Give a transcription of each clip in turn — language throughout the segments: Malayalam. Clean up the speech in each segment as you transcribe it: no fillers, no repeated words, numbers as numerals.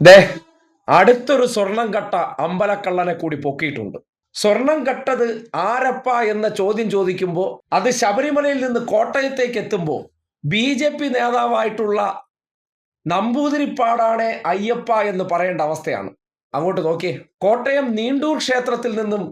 ദേ അടുത്തൊരു സ്വർണം കട്ട അമ്പലക്കള്ളനെ കൂടി പൊക്കിയിട്ടുണ്ട്. സ്വർണം കട്ടത് ആരപ്പ എന്ന ചോദ്യം ചോദിക്കുമ്പോൾ അത് ശബരിമലയിൽ നിന്ന് കോട്ടയത്തേക്ക് എത്തുമ്പോൾ BJP നേതാവായിട്ടുള്ള നമ്പൂതിരിപ്പാടാണ് അയ്യപ്പ എന്ന് പറയേണ്ട അവസ്ഥയാണ്. അങ്ങോട്ട് നോക്കിയേ. കോട്ടയം നീണ്ടൂർ ക്ഷേത്രത്തിൽ നിന്നും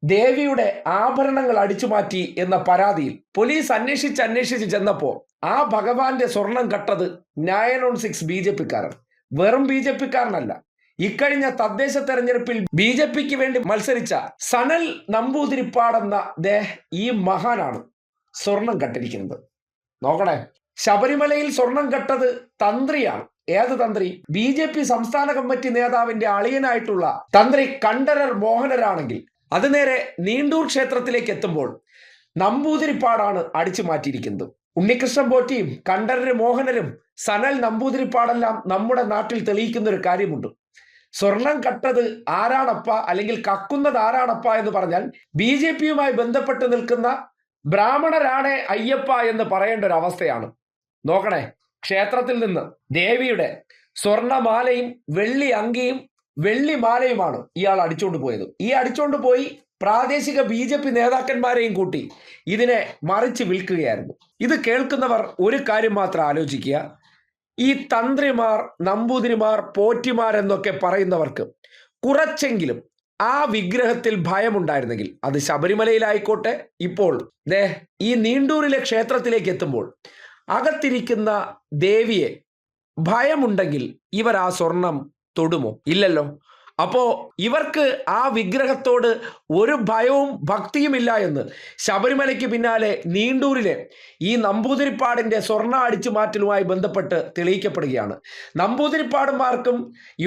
ദേവിയുടെ ആഭരണങ്ങൾ അടിച്ചുമാറ്റി എന്ന പരാതിയിൽ പോലീസ് അന്വേഷിച്ച് ചെന്നപ്പോൾ ആ ഭഗവാന്റെ സ്വർണം കട്ടത് 916 BJP-കാരൻ. വെറും BJP-കാരനല്ല, ഇക്കഴിഞ്ഞ തദ്ദേശ തെരഞ്ഞെടുപ്പിൽ BJP-ക്ക് വേണ്ടി മത്സരിച്ച സനൽ നമ്പൂതിരിപ്പാടെന്ന ഈ മഹാനാണ് സ്വർണം കട്ടിരിക്കുന്നത്. നോക്കണേ, ശബരിമലയിൽ സ്വർണം കട്ടത് തന്ത്രിയാണ്. ഏത് തന്ത്രി? BJP സംസ്ഥാന കമ്മിറ്റി നേതാവിന്റെ അളിയനായിട്ടുള്ള തന്ത്രി കണ്ഠരർ മോഹനരാണെങ്കിൽ അത് നേരെ നീണ്ടൂർ ക്ഷേത്രത്തിലേക്ക് എത്തുമ്പോൾ നമ്പൂതിരിപ്പാടാണ് അടിച്ചു മാറ്റിയിരിക്കുന്നത്. ഉണ്ണികൃഷ്ണൻ പോറ്റിയും കണ്ഠരര് മോഹനരും സനൽ നമ്പൂതിരിപ്പാടെല്ലാം നമ്മുടെ നാട്ടിൽ തെളിയിക്കുന്ന ഒരു കാര്യമുണ്ട്. സ്വർണം കട്ടത് ആരാണപ്പ, അല്ലെങ്കിൽ കക്കുന്നത് ആരാണപ്പ എന്ന് പറഞ്ഞാൽ BJP-യുമായി ബന്ധപ്പെട്ട് നിൽക്കുന്ന ബ്രാഹ്മണരാണ് അയ്യപ്പ എന്ന് പറയേണ്ട ഒരു അവസ്ഥയാണ്. നോക്കണേ, ക്ഷേത്രത്തിൽ നിന്ന് ദേവിയുടെ സ്വർണമാലയും വെള്ളി അങ്കിയും വെള്ളി മാലയുമാണ് ഇയാൾ അടിച്ചോണ്ട് പോയത്. ഈ അടിച്ചോണ്ട് പോയി പ്രാദേശിക BJP നേതാക്കന്മാരെയും കൂട്ടി ഇതിനെ മറിച്ച് വിൽക്കുകയായിരുന്നു. ഇത് കേൾക്കുന്നവർ ഒരു കാര്യം മാത്രം ആലോചിക്കുക. ഈ തന്ത്രിമാർ, നമ്പൂതിരിമാർ, പോറ്റിമാർ എന്നൊക്കെ പറയുന്നവർക്ക് കുറച്ചെങ്കിലും ആ വിഗ്രഹത്തിൽ ഭയമുണ്ടായിരുന്നെങ്കിൽ, അത് ശബരിമലയിലായിക്കോട്ടെ, ഇപ്പോൾ ഈ നീണ്ടൂരിലെ ക്ഷേത്രത്തിലേക്ക് എത്തുമ്പോൾ അകത്തിരിക്കുന്ന ദേവിയെ ഭയമുണ്ടെങ്കിൽ ഇവർ ആ സ്വർണം തൊടുമോ? ഇല്ലല്ലോ. അപ്പോ ഇവർക്ക് ആ വിഗ്രഹത്തോട് ഒരു ഭയവും ഭക്തിയുമില്ല എന്ന് ശബരിമലയ്ക്ക് പിന്നാലെ നീണ്ടൂരിലെ ഈ നമ്പൂതിരിപ്പാടിന്റെ സ്വർണ്ണ അടിച്ചു മാറ്റലുമായി ബന്ധപ്പെട്ട് തെളിയിക്കപ്പെടുകയാണ്. നമ്പൂതിരിപ്പാടന്മാർക്കും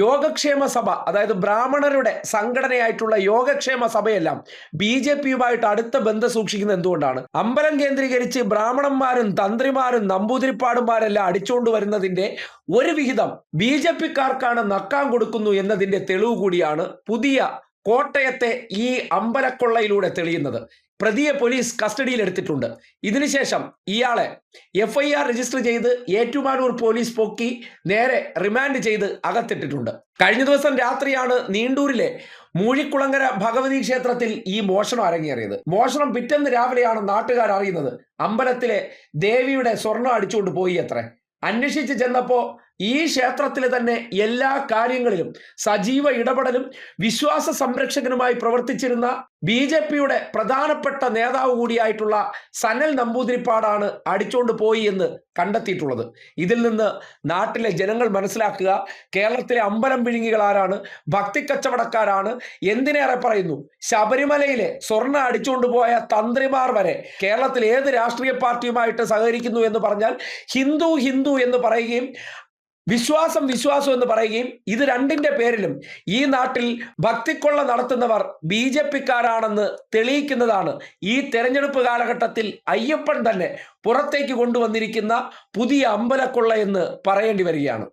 യോഗക്ഷേമ സഭ, അതായത് ബ്രാഹ്മണരുടെ സംഘടനയായിട്ടുള്ള യോഗക്ഷേമ സഭയെല്ലാം BJP-യുമായിട്ട് അടുത്ത ബന്ധം സൂക്ഷിക്കുന്നത് എന്തുകൊണ്ടാണ്? അമ്പലം കേന്ദ്രീകരിച്ച് ബ്രാഹ്മണന്മാരും തന്ത്രിമാരും നമ്പൂതിരിപ്പാടന്മാരെല്ലാം അടിച്ചുകൊണ്ട് വരുന്നതിന്റെ ഒരു വിഹിതം BJP-ക്കാർക്കാണ് നക്കാൻ കൊടുക്കുന്നു എന്നതിന്റെ തെളിവ് കൂടിയാണ് പുതിയ കോട്ടയത്തെ ഈ അമ്പലക്കൊള്ളയിലൂടെ തെളിയുന്നത്. പ്രതിയെ പോലീസ് കസ്റ്റഡിയിൽ എടുത്തിട്ടുണ്ട്. ഇതിനുശേഷം ഇയാളെ FIR രജിസ്റ്റർ ചെയ്ത് ഏറ്റുമാനൂർ പോലീസ് പൊക്കി നേരെ റിമാൻഡ് ചെയ്ത് അകത്തിട്ടിട്ടുണ്ട്. കഴിഞ്ഞ ദിവസം രാത്രിയാണ് നീണ്ടൂരിലെ മൂഴിക്കുളങ്ങര ഭഗവതി ക്ഷേത്രത്തിൽ ഈ മോഷണം അരങ്ങേറിയത്. മോഷണം പിറ്റേന്ന് രാവിലെയാണ് നാട്ടുകാർ അറിയുന്നത് അമ്പലത്തിലെ ദേവിയുടെ സ്വർണം അടിച്ചുകൊണ്ട് പോയി അത്രേ. അന്വേഷിച്ച് ചെന്നപ്പോ ഈ ക്ഷേത്രത്തിലെ തന്നെ എല്ലാ കാര്യങ്ങളിലും സജീവ ഇടപെടലും വിശ്വാസ സംരക്ഷകനുമായി പ്രവർത്തിച്ചിരുന്ന BJP-യുടെ പ്രധാനപ്പെട്ട നേതാവ് കൂടിയായിട്ടുള്ള സനൽ നമ്പൂതിരിപ്പാടാണ് അടിച്ചോണ്ട് പോയി എന്ന് കണ്ടെത്തിയിട്ടുള്ളത്. ഇതിൽ നിന്ന് നാട്ടിലെ ജനങ്ങൾ മനസ്സിലാക്കുക, കേരളത്തിലെ അമ്പലം വിഴുങ്ങികൾ ആരാണ്, ഭക്തി കച്ചവടക്കാരാണ്. എന്തിനേറെ പറയുന്നു, ശബരിമലയിലെ സ്വർണ്ണ അടിച്ചുകൊണ്ട് പോയ തന്ത്രിമാർ വരെ കേരളത്തിൽ ഏത് രാഷ്ട്രീയ പാർട്ടിയുമായിട്ട് സഹകരിക്കുന്നു എന്ന് പറഞ്ഞാൽ ഹിന്ദു എന്ന് പറയുകയും വിശ്വാസം എന്ന് പറയുകയും ഇത് രണ്ടിന്റെ പേരിലും ഈ നാട്ടിൽ ഭക്തിക്കൊള്ള നടത്തുന്നവർ BJP-ക്കാരാണെന്ന് തെളിയിക്കുന്നതാണ് ഈ തെരഞ്ഞെടുപ്പ് കാലഘട്ടത്തിൽ അയ്യപ്പൻ തന്നെ പുറത്തേക്ക് കൊണ്ടുവന്നിരിക്കുന്ന പുതിയ അമ്പലക്കൊള്ള എന്ന് പറയേണ്ടി വരികയാണ്.